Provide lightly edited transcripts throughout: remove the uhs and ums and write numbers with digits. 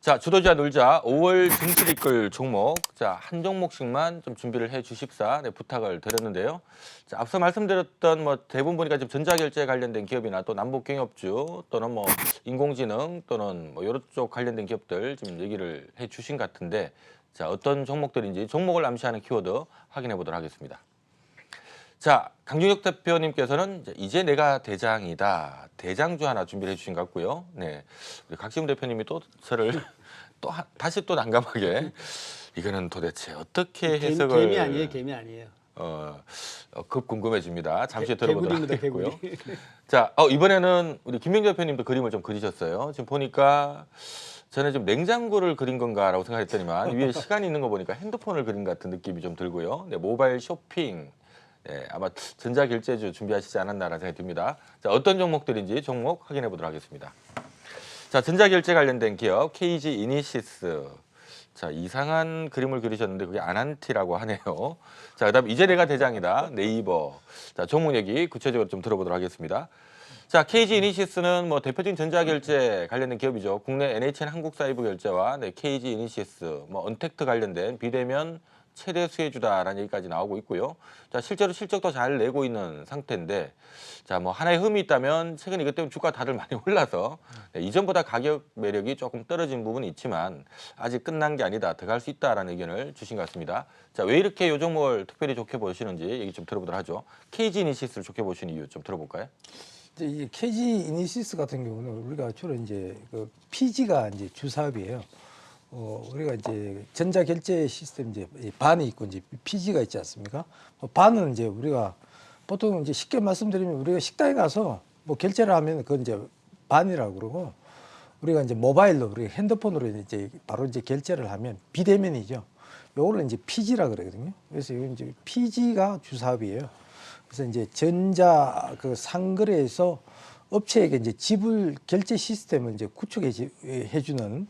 자, 주도주와 놀자 5월 증시를 이끌 종목. 자, 한 종목씩만 좀 준비를 해 주십사 부탁을 드렸는데요. 자, 앞서 말씀드렸던 대부분 보니까 지금 전자결제 관련된 기업이나 또 남북경협주 또는 인공지능 또는 이런 쪽 관련된 기업들 지금 얘기를 해 주신 것 같은데, 자, 어떤 종목들인지 종목을 암시하는 키워드 확인해 보도록 하겠습니다. 자, 강준혁 대표님께서는 이제 내가 대장이다. 대장주 하나 준비를 해주신 것 같고요. 네, 우리 각시문 대표님이 또 저를 다시 또 난감하게 이거는 도대체 어떻게 해석을 개미 아니에요, 개미 아니에요. 급 궁금해집니다. 잠시 후에 들어보도록 개구리입니다, 하겠고요. 자, 이번에는 우리 김명재 대표님도 그림을 좀 그리셨어요. 지금 보니까 저는 지금 냉장고를 그린 건가라고 생각했더니만 위에 시간이 있는 거 보니까 핸드폰을 그린 것 같은 느낌이 좀 들고요. 네, 모바일 쇼핑. 네, 아마 전자결제주 준비하시지 않았나라는 생각이 듭니다. 자, 어떤 종목들인지 종목 확인해 보도록 하겠습니다. 자, 전자결제 관련된 기업 KG 이니시스. 자, 이상한 그림을 그리셨는데 그게 아난티라고 하네요. 자, 그다음 이제 내가 대장이다. 네이버. 자, 종목 얘기 구체적으로 좀 들어보도록 하겠습니다. 자, KG 이니시스는 대표적인 전자결제 관련된 기업이죠. 국내 NHN 한국사이버결제와 KG 이니시스, 언택트 관련된 비대면 최대 수혜주다라는 얘기까지 나오고 있고요. 자, 실제로 실적도 잘 내고 있는 상태인데, 자, 하나의 흠이 있다면 최근 이것 때문에 주가 다들 많이 올라서 이전보다 가격 매력이 조금 떨어진 부분이 있지만 아직 끝난 게 아니다. 더 갈 수 있다라는 의견을 주신 것 같습니다. 자, 왜 이렇게 이 종목을 특별히 좋게 보시는지 얘기 좀 들어보도록 하죠. KG 이니시스를 좋게 보시는 이유 좀 들어볼까요? 이 KG 이니시스 같은 경우는 우리가 주로 이제 그 PG가 이제 주 사업이에요. 우리가 이제 전자결제 시스템 이제 반이 있고 이제 PG가 있지 않습니까? 반은 이제 우리가 보통 이제 쉽게 말씀드리면 우리가 식당에 가서 결제를 하면 그건 이제 반이라고 그러고, 우리가 이제 모바일로 우리 핸드폰으로 이제 바로 이제 결제를 하면 비대면이죠. 요거를 이제 PG라 그러거든요. 그래서 이건 이제 PG가 주 사업이에요. 그래서 이제 전자 그 상거래에서 업체에게 이제 지불 결제 시스템을 이제 해주는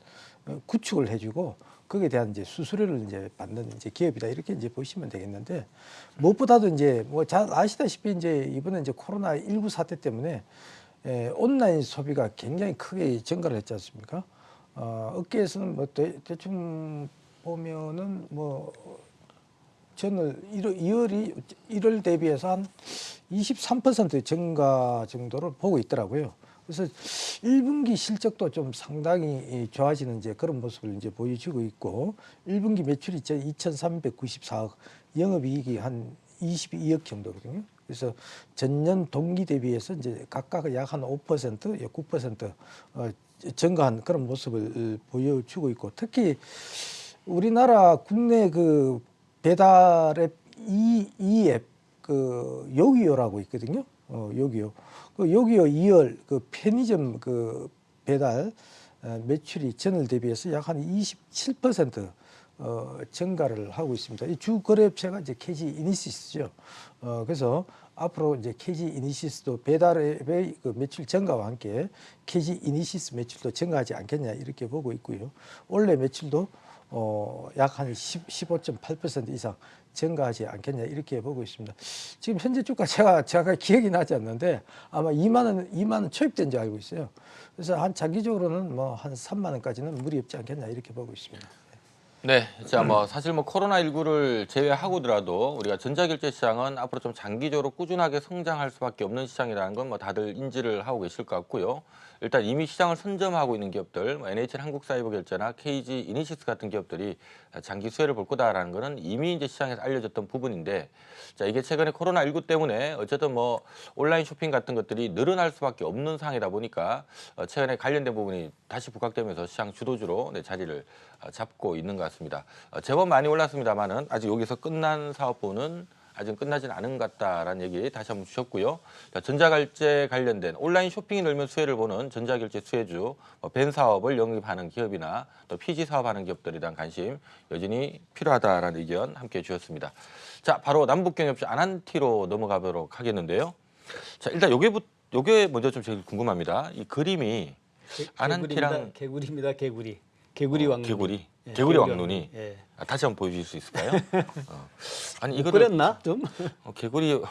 구축을 해주고 거기에 대한 이제 수수료를 이제 받는 이제 기업이다, 이렇게 이제 보시면 되겠는데, 무엇보다도 이제 잘 아시다시피 이제 이번에 이제 코로나19 사태 때문에 온라인 소비가 굉장히 크게 증가를 했지 않습니까? 업계에서는 대충 보면은 저는 1월 대비해서 한 23% 증가 정도를 보고 있더라고요. 그래서 1분기 실적도 좀 상당히 좋아지는 이제 그런 모습을 이제 보여주고 있고, 1분기 매출이 2,394억, 영업이익이 한 22억 정도거든요. 그래서 전년 동기 대비해서 이제 각각 약 한 5%, 9% 증가한 그런 모습을 보여주고 있고, 특히 우리나라 국내 그 배달앱 이앱 그 요기요라고 있거든요. 요기요. 그 요기요 2월 그 편의점 그 배달 매출이 전월 대비해서 약 한 27% 증가를 하고 있습니다. 이 주 거래업체가 이제 KG 이니시스죠. 그래서 앞으로 이제 KG 이니시스도 배달앱의 그 매출 증가와 함께 KG 이니시스 매출도 증가하지 않겠냐, 이렇게 보고 있고요. 올해 매출도 약 한 15.8% 이상 증가하지 않겠냐, 이렇게 보고 있습니다. 지금 현재 주가 제가 기억이 나지 않는데 아마 2만 원 초입된 줄 알고 있어요. 그래서 한 장기적으로는 한 3만 원까지는 무리 없지 않겠냐, 이렇게 보고 있습니다. 네, 자, 사실 코로나19를 제외하고더라도 우리가 전자결제 시장은 앞으로 좀 장기적으로 꾸준하게 성장할 수밖에 없는 시장이라는 건 다들 인지를 하고 계실 것 같고요. 일단 이미 시장을 선점하고 있는 기업들, NHN 한국사이버결제나 KG 이니시스 같은 기업들이 장기 수혜를 볼 거다라는 거는 이미 이제 시장에서 알려졌던 부분인데, 자, 이게 최근에 코로나19 때문에 어쨌든 온라인 쇼핑 같은 것들이 늘어날 수밖에 없는 상황이다 보니까 최근에 관련된 부분이 다시 부각되면서 시장 주도주로 자리를 잡고 있는 것 같습니다. 제법 많이 올랐습니다만은 아직 여기서 끝난 사업부는 아직 끝나진 않은 것 같다라는 얘기 다시 한번 주셨고요. 자, 전자결제 관련된 온라인 쇼핑이 늘면 수혜를 보는 전자결제 수혜주, 벤 사업을 영입하는 기업이나 또 PG 사업하는 기업들에 대한 관심 여전히 필요하다라는 의견 함께 주셨습니다. 자, 바로 남북경협주 아난티로 넘어가 보도록 하겠는데요. 자, 일단 요게 먼저 좀 제일 궁금합니다. 이 그림이 아난티랑 개구리입니다, 개구리. 개구리 왕. 개구리. 예, 개구리 왕눈이. 예. 아, 다시 한번 보여주실 수 있을까요? 아니 못 이거를 그렸나 좀? 개구리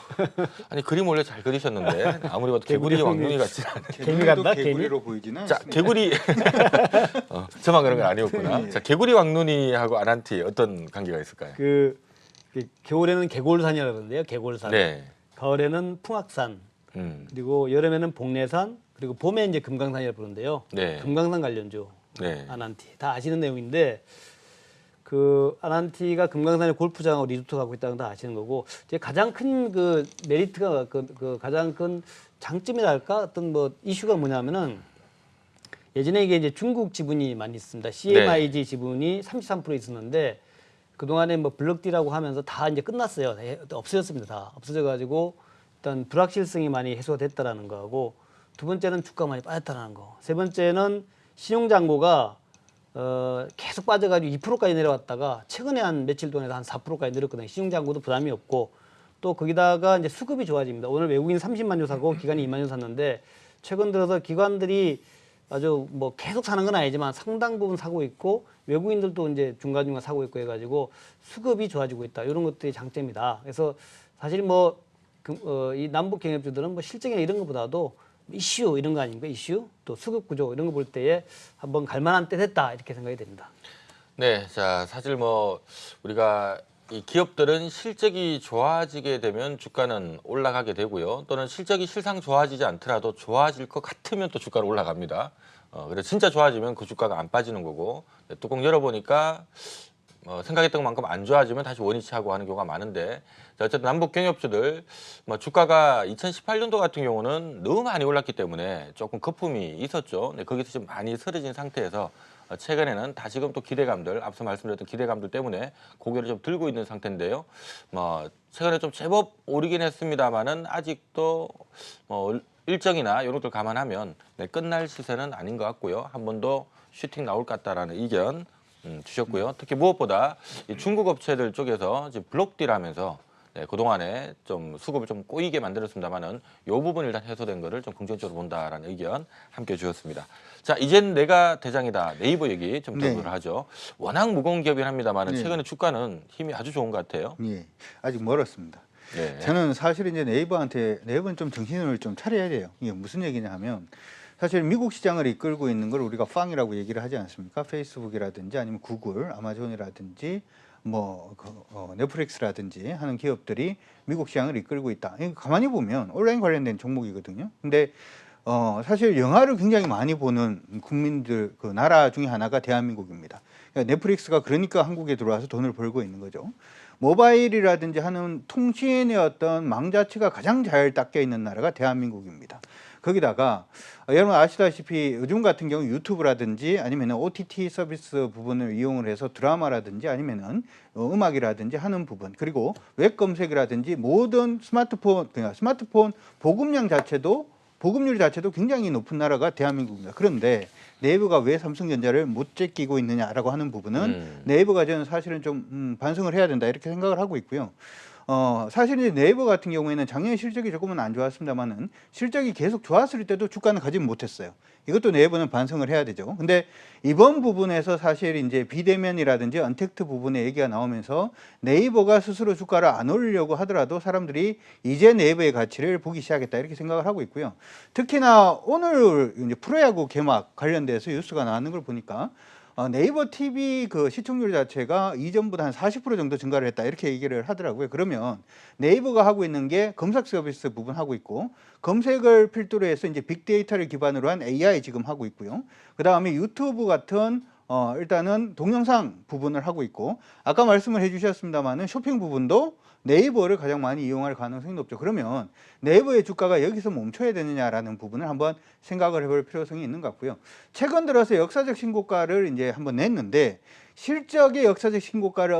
아니 그림 원래 잘 그리셨는데 아무리 봐도 개구리 왕눈이 같지 않아요. 개미 같나? 개구리로 보이지는 자, 않습니다. 개구리 저만 그런 건 아니었구나. 예. 자, 개구리 왕눈이하고 아난티 어떤 관계가 있을까요? 그 겨울에는 개골산이라고 그러는데요. 개골산. 네. 가을에는 풍악산. 그리고 여름에는 복례산. 그리고 봄에 이제 금강산이라고 부르는데요. 네. 금강산 관련주. 네. 아난티 다 아시는 내용인데 그 아난티가 금강산에 골프장하고 리조트 갖고 있다는 거 다 아시는 거고 이제 가장 큰 그 메리트가 그 가장 큰 장점이랄까 어떤 뭐 이슈가 뭐냐면은 예전에 이게 이제 중국 지분이 많이 있습니다. CMIG 지분이 33% 있었는데 그 동안에 뭐 블럭디라고 하면서 다 이제 끝났어요. 없어졌습니다. 다 없어져 가지고 일단 불확실성이 많이 해소가 됐다라는 거하고 두 번째는 주가 많이 빠졌다는 거. 세 번째는 신용잔고가 계속 빠져가지고 2%까지 내려왔다가 최근에 한 며칠 동안에 한 4%까지 내렸거든요. 신용잔고도 부담이 없고 또 거기다가 이제 수급이 좋아집니다. 오늘 외국인 30만 주 사고 기관이 2만 주 샀는데 최근 들어서 기관들이 아주 뭐 계속 사는 건 아니지만 상당 부분 사고 있고 외국인들도 이제 중간중간 사고 있고 해가지고 수급이 좋아지고 있다. 이런 것들이 장점이다. 그래서 사실 뭐 이 남북 경협주들은 뭐 실적이나 이런 것보다도 이슈 이런 거 아닙니까? 이슈 또 수급 구조 이런 거 볼 때에 한번 갈만한 때 됐다 이렇게 생각이 됩니다. 네, 자 사실 뭐 우리가 이 기업들은 실적이 좋아지게 되면 주가는 올라가게 되고요. 또는 실적이 실상 좋아지지 않더라도 좋아질 것 같으면 또 주가는 올라갑니다. 그래서 진짜 좋아지면 그 주가가 안 빠지는 거고 뚜껑 열어보니까 생각했던 것만큼 안 좋아지면 다시 원위치하고 하는 경우가 많은데 자, 어쨌든 남북 경협주들 주가가 2018년도 같은 경우는 너무 많이 올랐기 때문에 조금 거품이 있었죠. 네, 거기서 좀 많이 쓰러진 상태에서 최근에는 다시금 또 기대감들 앞서 말씀드렸던 기대감들 때문에 고개를 좀 들고 있는 상태인데요. 최근에 좀 제법 오르긴 했습니다만은 아직도 일정이나 이런 것들 감안하면 네, 끝날 시세는 아닌 것 같고요. 한 번 더 슈팅 나올 것 같다라는 의견 주셨고요. 특히 무엇보다 이 중국 업체들 쪽에서 지금 블록딜하면서 네, 그동안에 좀 수급을 좀 꼬이게 만들었습니다만은 이 부분 일단 해소된 거를 좀 긍정적으로 본다라는 의견 함께 주셨습니다. 자, 이젠 내가 대장이다. 네이버 얘기 좀 네. 들어보려 하죠. 워낙 무거운 기업이긴 합니다만은 네. 최근에 주가는 힘이 아주 좋은 것 같아요. 예, 아직 멀었습니다. 네. 저는 사실 이제 네이버는 좀 정신을 좀 차려야 돼요. 이게 무슨 얘기냐 하면 사실 미국 시장을 이끌고 있는 걸 우리가 팡이라고 얘기를 하지 않습니까? 페이스북이라든지 아니면 구글, 아마존이라든지 넷플릭스라든지 하는 기업들이 미국 시장을 이끌고 있다. 이거 가만히 보면 온라인 관련된 종목이거든요. 근데 사실 영화를 굉장히 많이 보는 국민들 그 나라 중에 하나가 대한민국입니다. 그러니까 넷플릭스가 그러니까 한국에 들어와서 돈을 벌고 있는 거죠. 모바일이라든지 하는 통신의 어떤 망 자체가 가장 잘 닦여 있는 나라가 대한민국입니다. 거기다가 여러분 아시다시피 요즘 같은 경우 유튜브라든지 아니면 OTT 서비스 부분을 이용을 해서 드라마라든지 아니면은 음악이라든지 하는 부분 그리고 웹 검색이라든지 모든 스마트폰 보급량 자체도 보급률 자체도 굉장히 높은 나라가 대한민국입니다. 그런데 네이버가 왜 삼성전자를 못 제끼고 있느냐라고 하는 부분은 네이버가 저는 사실은 좀 반성을 해야 된다 이렇게 생각을 하고 있고요. 사실 이제 네이버 같은 경우에는 작년 실적이 조금은 안 좋았습니다만은 실적이 계속 좋았을 때도 주가는 가지 못했어요. 이것도 네이버는 반성을 해야 되죠. 근데 이번 부분에서 사실 이제 비대면이라든지 언택트 부분에 얘기가 나오면서 네이버가 스스로 주가를 안 올리려고 하더라도 사람들이 이제 네이버의 가치를 보기 시작했다 이렇게 생각을 하고 있고요. 특히나 오늘 이제 프로야구 개막 관련돼서 뉴스가 나왔는 걸 보니까 네이버 TV 그 시청률 자체가 이전보다 한 40% 정도 증가를 했다 이렇게 얘기를 하더라고요. 그러면 네이버가 하고 있는 게 검색 서비스 부분 하고 있고 검색을 필두로 해서 이제 빅데이터를 기반으로 한 AI 지금 하고 있고요. 그 다음에 유튜브 같은 일단은 동영상 부분을 하고 있고 아까 말씀을 해주셨습니다만은 쇼핑 부분도 네이버를 가장 많이 이용할 가능성이 높죠. 그러면 네이버의 주가가 여기서 멈춰야 되느냐라는 부분을 한번 생각을 해볼 필요성이 있는 것 같고요. 최근 들어서 역사적 신고가를 이제 한번 냈는데 실적의 역사적 신고가가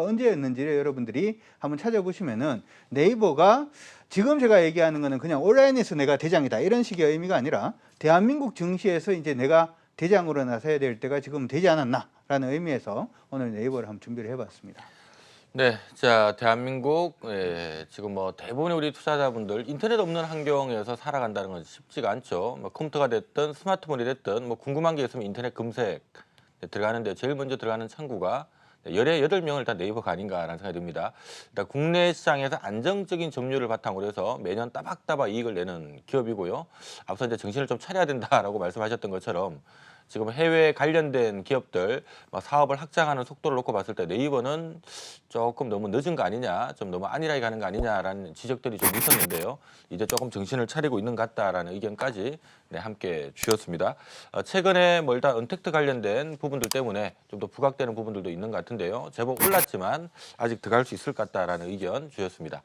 언제였는지를 여러분들이 한번 찾아보시면은 네이버가 지금 제가 얘기하는 거는 그냥 온라인에서 내가 대장이다 이런 식의 의미가 아니라 대한민국 증시에서 이제 내가 대장으로 나서야 될 때가 지금 되지 않았나라는 의미에서 오늘 네이버를 한번 준비를 해봤습니다. 네, 자 대한민국 지금 대부분의 우리 투자자분들 인터넷 없는 환경에서 살아간다는 건 쉽지가 않죠. 컴퓨터가 됐든 스마트폰이 됐든 궁금한 게 있으면 인터넷 검색 들어가는데 제일 먼저 들어가는 창구가 열의 8명을 다 네이버가 아닌가라는 생각이 듭니다. 일단 국내 시장에서 안정적인 점유율을 바탕으로 해서 매년 따박따박 이익을 내는 기업이고요. 앞서 이제 정신을 좀 차려야 된다라고 말씀하셨던 것처럼 지금 해외 관련된 기업들 막 사업을 확장하는 속도를 놓고 봤을 때 네이버는 조금 너무 늦은 거 아니냐, 좀 너무 안일하게 가는 거 아니냐라는 지적들이 좀 있었는데요. 이제 조금 정신을 차리고 있는 것 같다라는 의견까지 함께 주셨습니다. 최근에 뭐 일단 언택트 관련된 부분들 때문에 좀 더 부각되는 부분들도 있는 것 같은데요. 제법 올랐지만 아직 들어갈 수 있을 것 같다라는 의견 주셨습니다.